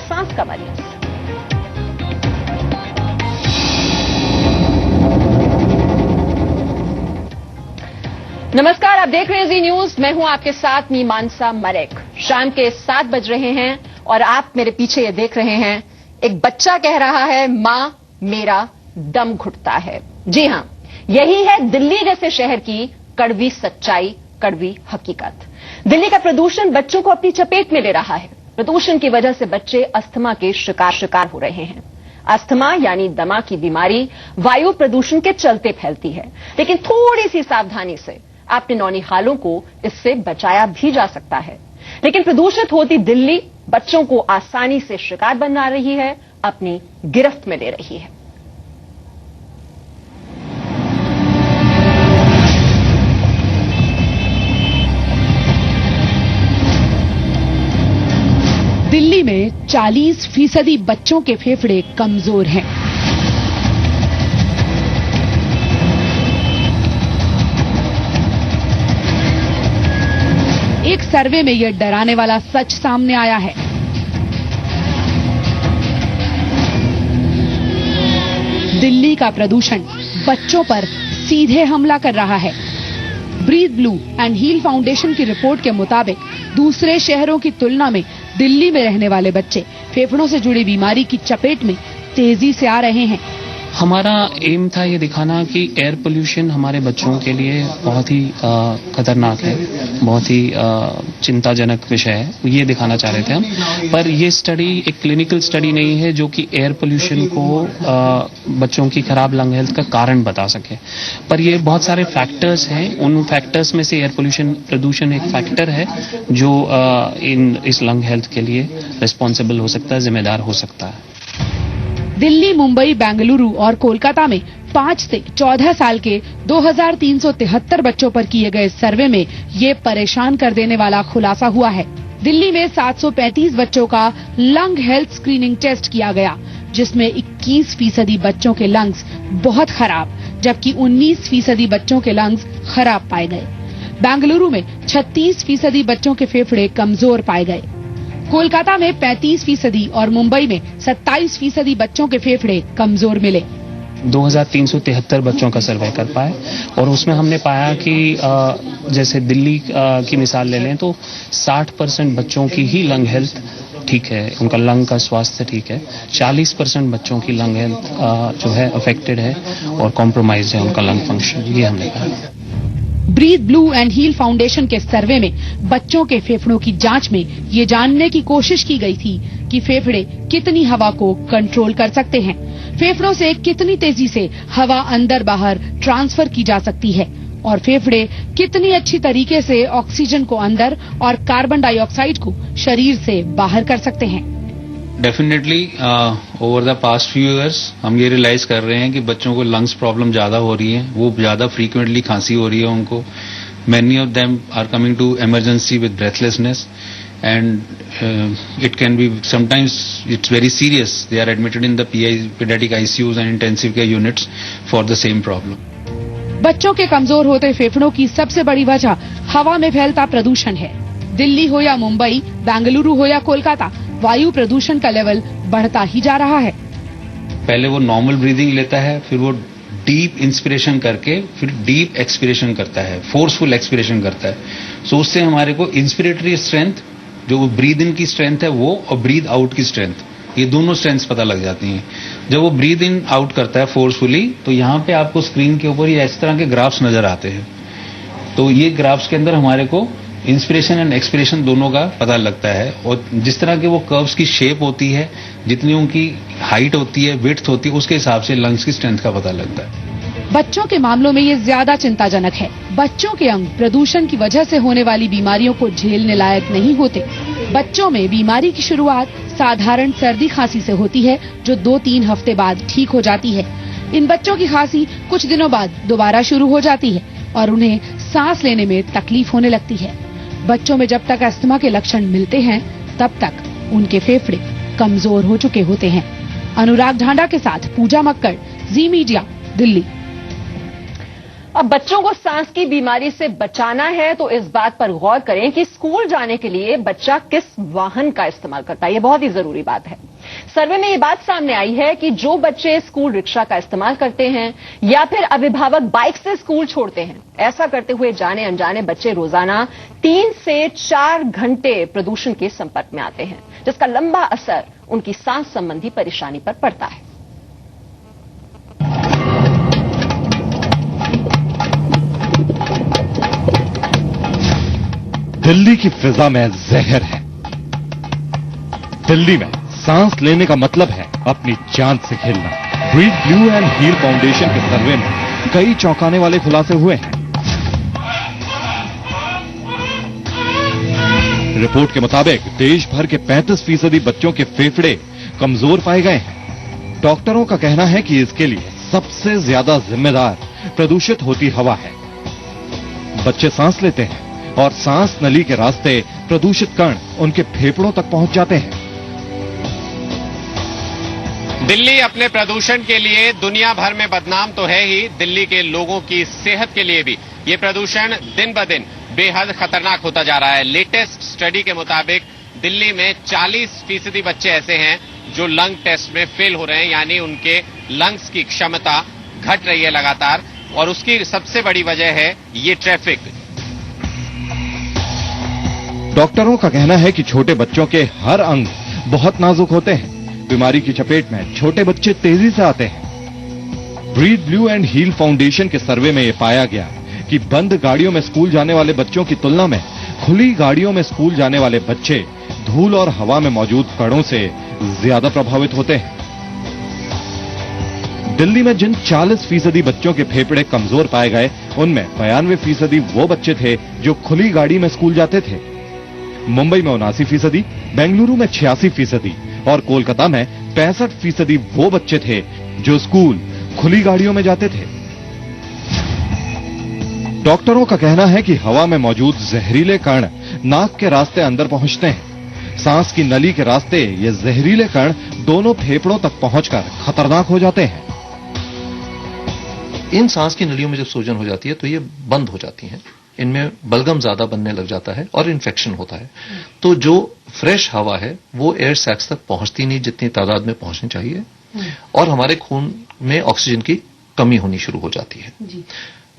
सांस का मरीज। नमस्कार, आप देख रहे हैं जी न्यूज। मैं हूं आपके साथ मीमांसा मलिक। शाम के 7 बज रहे हैं और आप मेरे पीछे ये देख रहे हैं, एक बच्चा कह रहा है, मां मेरा दम घुटता है। जी हां, यही है दिल्ली जैसे शहर की कड़वी सच्चाई, कड़वी हकीकत। दिल्ली का प्रदूषण बच्चों को अपनी चपेट में ले रहा है। प्रदूषण की वजह से बच्चे अस्थमा के शिकार हो रहे हैं। अस्थमा यानी दमा की बीमारी वायु प्रदूषण के चलते फैलती है, लेकिन थोड़ी सी सावधानी से आपने नौनिहालों को इससे बचाया भी जा सकता है। लेकिन प्रदूषित होती दिल्ली बच्चों को आसानी से शिकार बना रही है, अपनी गिरफ्त में ले रही है। दिल्ली में 40% बच्चों के फेफड़े कमजोर हैं। एक सर्वे में यह डराने वाला सच सामने आया है। दिल्ली का प्रदूषण बच्चों पर सीधे हमला कर रहा है। Breathe Blue and Heal Foundation की रिपोर्ट के मुताबिक दूसरे शहरों की तुलना में दिल्ली में रहने वाले बच्चे फेफड़ों से जुड़ी बीमारी की चपेट में तेजी से आ रहे हैं। हमारा एम था ये दिखाना कि एयर पोल्यूशन हमारे बच्चों के लिए बहुत ही खतरनाक है, बहुत ही चिंताजनक विषय है, ये दिखाना चाह रहे थे हम। पर ये स्टडी एक क्लिनिकल स्टडी नहीं है जो कि एयर पोल्यूशन को बच्चों की खराब लंग हेल्थ का कारण बता सके। पर ये बहुत सारे फैक्टर्स हैं, उन फैक्टर्स में से एयर पोल्यूशन, प्रदूषण एक फैक्टर है जो इस लंग हेल्थ के लिए रिस्पॉन्सिबल हो सकता है, जिम्मेदार हो सकता है। दिल्ली, मुंबई, बेंगलुरु और कोलकाता में 5 से 14 साल के 2373 बच्चों पर किए गए सर्वे में ये परेशान कर देने वाला खुलासा हुआ है। दिल्ली में 735 बच्चों का लंग हेल्थ स्क्रीनिंग टेस्ट किया गया, जिसमें 21% बच्चों के लंग्स बहुत खराब, जबकि 19% बच्चों के लंग्स खराब पाए गए। बेंगलुरु में 36% बच्चों के फेफड़े कमजोर पाए गए। कोलकाता में 35% और मुंबई में 27% बच्चों के फेफड़े कमजोर मिले। 2373 बच्चों का सर्वे कर पाए और उसमें हमने पाया कि जैसे दिल्ली की मिसाल ले लें तो 60% बच्चों की ही लंग हेल्थ ठीक है, उनका लंग का स्वास्थ्य ठीक है। 40% बच्चों की लंग हेल्थ जो है अफेक्टेड है और कॉम्प्रोमाइज है उनका लंग फंक्शन, ये हमने कहा। Breathe Blue and Heal Foundation के सर्वे में बच्चों के फेफड़ों की जांच में ये जानने की कोशिश की गई थी कि फेफड़े कितनी हवा को कंट्रोल कर सकते हैं, फेफड़ों से कितनी तेजी से हवा अंदर बाहर ट्रांसफर की जा सकती है और फेफड़े कितनी अच्छी तरीके से ऑक्सीजन को अंदर और कार्बन डाइऑक्साइड को शरीर से बाहर कर सकते हैं। Definitely over the past few years हम ये रियलाइज कर रहे हैं कि बच्चों को लंग्स प्रॉब्लम ज्यादा हो रही है, वो ज्यादा फ्रीक्वेंटली खांसी हो रही है उनको। Many of them are coming to emergency with breathlessness and it can be sometimes it's very serious. They are admitted in the paediatric ICUs and intensive care units for the same problem. बच्चों के कमजोर होते फेफड़ों की सबसे बड़ी वजह हवा में फैलता प्रदूषण है। दिल्ली हो या मुंबई, बेंगलुरु हो या कोलकाता, वायु प्रदूषण का लेवल बढ़ता ही जा रहा है। पहले वो नॉर्मल ब्रीदिंग लेता है, फिर वो डीप इंस्पिरेशन करके फिर डीप एक्सपिरेशन करता है, फोर्सफुल एक्सपिरेशन करता है। सो उससे हमारे को इंस्पिरेटरी स्ट्रेंथ, जो ब्रीद इन की स्ट्रेंथ है वो, और ब्रीद आउट की स्ट्रेंथ, ये दोनों स्ट्रेंथ्स पता लग जाती हैं। जब वो ब्रीद इन आउट करता है फोर्सफुली, तो यहाँ पे आपको स्क्रीन के ऊपर ये इस तरह के ग्राफ्स नजर आते हैं। तो ये ग्राफ्स के अंदर हमारे को इंस्पिरेशन एंड एक्सपिरेशन दोनों का पता लगता है, और जिस तरह के वो कर्व्स की शेप होती है, जितनी उनकी हाइट होती है, विड्थ होती है, उसके हिसाब से लंग्स की स्ट्रेंथ का पता लगता है। बच्चों के मामलों में ये ज्यादा चिंताजनक है। बच्चों के अंग प्रदूषण की वजह से होने वाली बीमारियों को झेलने लायक नहीं होते। बच्चों में बीमारी की शुरुआत साधारण सर्दी खांसी से होती है, जो 2-3 हफ्ते बाद ठीक हो जाती है। इन बच्चों की खांसी कुछ दिनों बाद दोबारा शुरू हो जाती है और उन्हें सांस लेने में तकलीफ होने लगती है। बच्चों में जब तक अस्थमा के लक्षण मिलते हैं, तब तक उनके फेफड़े कमजोर हो चुके होते हैं। अनुराग ढांडा के साथ पूजा मक्कड़, जी मीडिया, दिल्ली। अब बच्चों को सांस की बीमारी से बचाना है तो इस बात पर गौर करें कि स्कूल जाने के लिए बच्चा किस वाहन का इस्तेमाल करता है। यह बहुत ही जरूरी बात है। सर्वे में यह बात सामने आई है कि जो बच्चे स्कूल रिक्शा का इस्तेमाल करते हैं या फिर अभिभावक बाइक से स्कूल छोड़ते हैं, ऐसा करते हुए जाने अनजाने बच्चे रोजाना 3 से 4 घंटे प्रदूषण के संपर्क में आते हैं, जिसका लंबा असर उनकी सांस संबंधी परेशानी पर पड़ता है। दिल्ली की फिजा में जहर है। दिल्ली में सांस लेने का मतलब है अपनी जान से खेलना। Breathe Blue and Heal Foundation के सर्वे में कई चौंकाने वाले खुलासे हुए हैं। रिपोर्ट के मुताबिक देश भर के 35% बच्चों के फेफड़े कमजोर पाए गए हैं। डॉक्टरों का कहना है कि इसके लिए सबसे ज्यादा जिम्मेदार प्रदूषित होती हवा है। बच्चे सांस लेते हैं और सांस नली के रास्ते प्रदूषित कण उनके फेफड़ों तक पहुंच जाते हैं। दिल्ली अपने प्रदूषण के लिए दुनिया भर में बदनाम तो है ही, दिल्ली के लोगों की सेहत के लिए भी ये प्रदूषण दिन ब दिन बेहद खतरनाक होता जा रहा है। लेटेस्ट स्टडी के मुताबिक दिल्ली में 40% बच्चे ऐसे हैं जो लंग टेस्ट में फेल हो रहे हैं, यानी उनके लंग्स की क्षमता घट रही है लगातार, और उसकी सबसे बड़ी वजह है ये ट्रैफिक। डॉक्टरों का कहना है कि छोटे बच्चों के हर अंग बहुत नाजुक होते हैं। बीमारी की चपेट में छोटे बच्चे तेजी से आते हैं। Breathe Blue and Heal Foundation के सर्वे में यह पाया गया कि बंद गाड़ियों में स्कूल जाने वाले बच्चों की तुलना में खुली गाड़ियों में स्कूल जाने वाले बच्चे धूल और हवा में मौजूद कणों से ज्यादा प्रभावित होते हैं। दिल्ली में जिन 40% बच्चों के फेफड़े कमजोर पाए गए, उनमें 92% वो बच्चे थे जो खुली गाड़ी में स्कूल जाते थे। मुंबई में 79%, बेंगलुरु में 86% और कोलकाता में 65% वो बच्चे थे जो स्कूल खुली गाड़ियों में जाते थे। डॉक्टरों का कहना है कि हवा में मौजूद जहरीले कण नाक के रास्ते अंदर पहुंचते हैं। सांस की नली के रास्ते ये जहरीले कण दोनों फेफड़ों तक पहुंचकर खतरनाक हो जाते हैं। इन सांस की नलियों में जब सूजन हो जाती है तो ये बंद हो जाती हैं, इनमें बलगम ज्यादा बनने लग जाता है और इन्फेक्शन होता है। तो जो फ्रेश हवा है वो एयर सैक्स तक पहुंचती नहीं जितनी तादाद में पहुंचनी चाहिए, और हमारे खून में ऑक्सीजन की कमी होनी शुरू हो जाती है।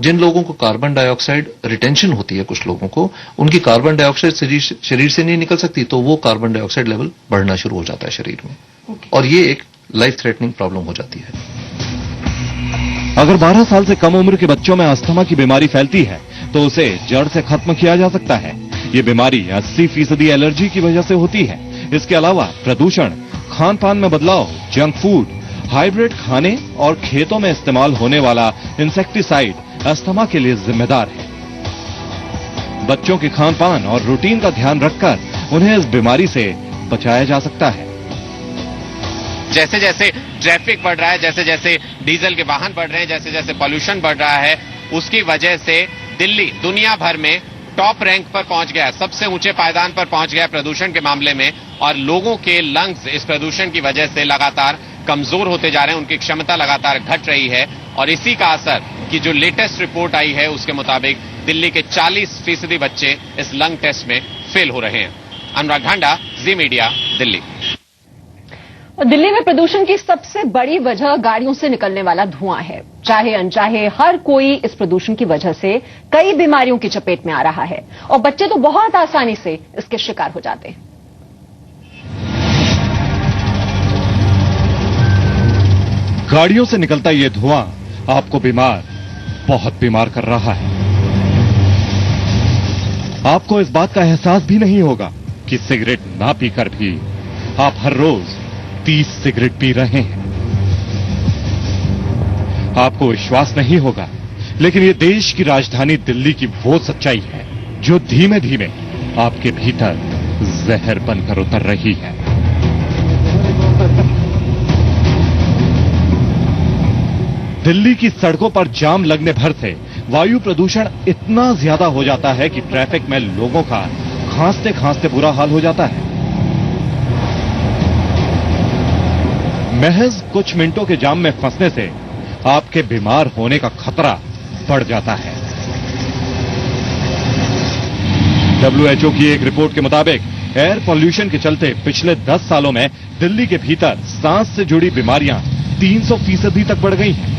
जिन लोगों को कार्बन डाइऑक्साइड रिटेंशन होती है, कुछ लोगों को उनकी कार्बन डाइऑक्साइड शरीर से नहीं निकल सकती, तो वो कार्बन डाइऑक्साइड लेवल बढ़ना शुरू हो जाता है शरीर में, और ये एक लाइफ थ्रेटनिंग प्रॉब्लम हो जाती है। अगर 12 साल से कम उम्र के बच्चों में अस्थमा की बीमारी फैलती है तो उसे जड़ से खत्म किया जा सकता है। ये बीमारी 80% एलर्जी की वजह से होती है। इसके अलावा प्रदूषण, खान पान में बदलाव, जंक फूड, हाइब्रिड खाने और खेतों में इस्तेमाल होने वाला इंसेक्टिसाइड अस्थमा के लिए जिम्मेदार है। बच्चों के खान पान और रूटीन का ध्यान रखकर उन्हें इस बीमारी से बचाया जा सकता है। जैसे जैसे ट्रैफिक बढ़ रहा है, जैसे जैसे डीजल के वाहन बढ़ रहे हैं, जैसे जैसे पॉल्यूशन बढ़ रहा है, उसकी वजह से दिल्ली दुनिया भर में टॉप रैंक पर पहुंच गया है, सबसे ऊंचे पायदान पर पहुंच गया है प्रदूषण के मामले में, और लोगों के लंग्स इस प्रदूषण की वजह से लगातार कमजोर होते जा रहे हैं, उनकी क्षमता लगातार घट रही है। और इसी का असर कि जो लेटेस्ट रिपोर्ट आई है उसके मुताबिक दिल्ली के 40% बच्चे इस लंग टेस्ट में फेल हो रहे हैं। अनुराग ढांडा, जी मीडिया, दिल्ली। और दिल्ली में प्रदूषण की सबसे बड़ी वजह गाड़ियों से निकलने वाला धुआं है। चाहे अनचाहे हर कोई इस प्रदूषण की वजह से कई बीमारियों की चपेट में आ रहा है, और बच्चे तो बहुत आसानी से इसके शिकार हो जाते हैं। गाड़ियों से निकलता ये धुआं आपको बहुत बीमार कर रहा है। आपको इस बात का एहसास भी नहीं होगा कि सिगरेट ना पीकर भी आप हर रोज 30 सिगरेट पी रहे हैं। आपको विश्वास नहीं होगा, लेकिन ये देश की राजधानी दिल्ली की वो सच्चाई है जो धीमे धीमे आपके भीतर जहर बनकर उतर रही है। दिल्ली की सड़कों पर जाम लगने भर से वायु प्रदूषण इतना ज्यादा हो जाता है कि ट्रैफिक में लोगों का खांसते खांसते बुरा हाल हो जाता है। महज कुछ मिनटों के जाम में फंसने से आपके बीमार होने का खतरा बढ़ जाता है। WHO की एक रिपोर्ट के मुताबिक एयर पॉल्यूशन के चलते पिछले 10 सालों में दिल्ली के भीतर सांस से जुड़ी बीमारियां 300% तक बढ़ गई हैं।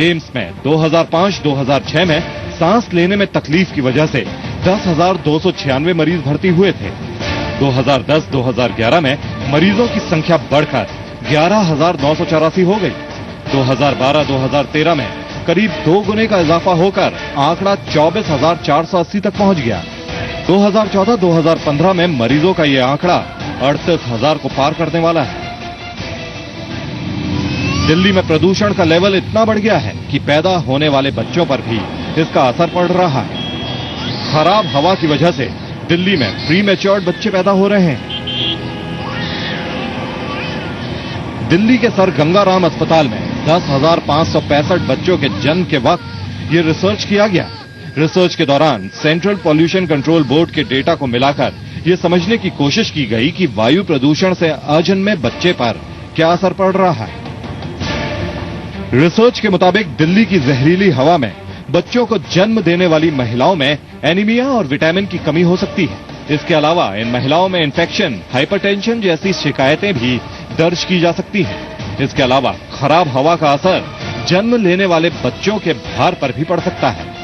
एम्स में 2005-2006 में सांस लेने में तकलीफ की वजह से 10,296 मरीज भर्ती हुए थे। 2010-2011 में मरीजों की संख्या बढ़कर 11,984 हो गई। 2012-2013 में करीब 2 गुने का इजाफा होकर आंकड़ा 24,480 तक पहुंच गया। 2014-2015 में मरीजों का यह आंकड़ा 38,000 को पार करने वाला है। दिल्ली में प्रदूषण का लेवल इतना बढ़ गया है कि पैदा होने वाले बच्चों पर भी इसका असर पड़ रहा है। खराब हवा की वजह से दिल्ली में प्रीमैच्योर्ड बच्चे पैदा हो रहे हैं। दिल्ली के सर गंगाराम अस्पताल में 10,565 बच्चों के जन्म के वक्त ये रिसर्च किया गया। रिसर्च के दौरान सेंट्रल पॉल्यूशन कंट्रोल बोर्ड के डेटा को मिलाकर ये समझने की कोशिश की गई कि वायु प्रदूषण से अजन्मे बच्चे पर क्या असर पड़ रहा है। रिसर्च के मुताबिक दिल्ली की जहरीली हवा में बच्चों को जन्म देने वाली महिलाओं में एनीमिया और विटामिन की कमी हो सकती है। इसके अलावा इन महिलाओं में इन्फेक्शन, हाइपरटेंशन जैसी शिकायतें भी दर्ज की जा सकती हैं। इसके अलावा खराब हवा का असर जन्म लेने वाले बच्चों के भार पर भी पड़ सकता है।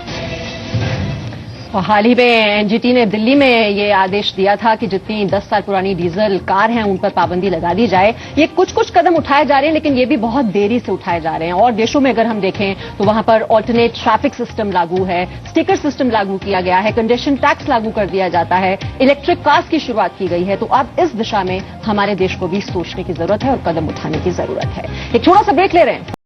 और हाल ही में एनजीटी ने दिल्ली में ये आदेश दिया था कि जितनी 10 साल पुरानी डीजल कार हैं उन पर पाबंदी लगा दी जाए। ये कुछ कदम उठाए जा रहे हैं, लेकिन ये भी बहुत देरी से उठाए जा रहे हैं। और देशों में अगर हम देखें तो वहां पर ऑल्टरनेट ट्रैफिक सिस्टम लागू है, स्टिकर सिस्टम लागू किया गया है, कंजेशन टैक्स लागू कर दिया जाता है, इलेक्ट्रिक कार्स की शुरुआत की गई है। तो अब इस दिशा में हमारे देश को भी सोचने की जरूरत है और कदम उठाने की जरूरत है। एक छोटा सा ब्रेक ले रहे हैं।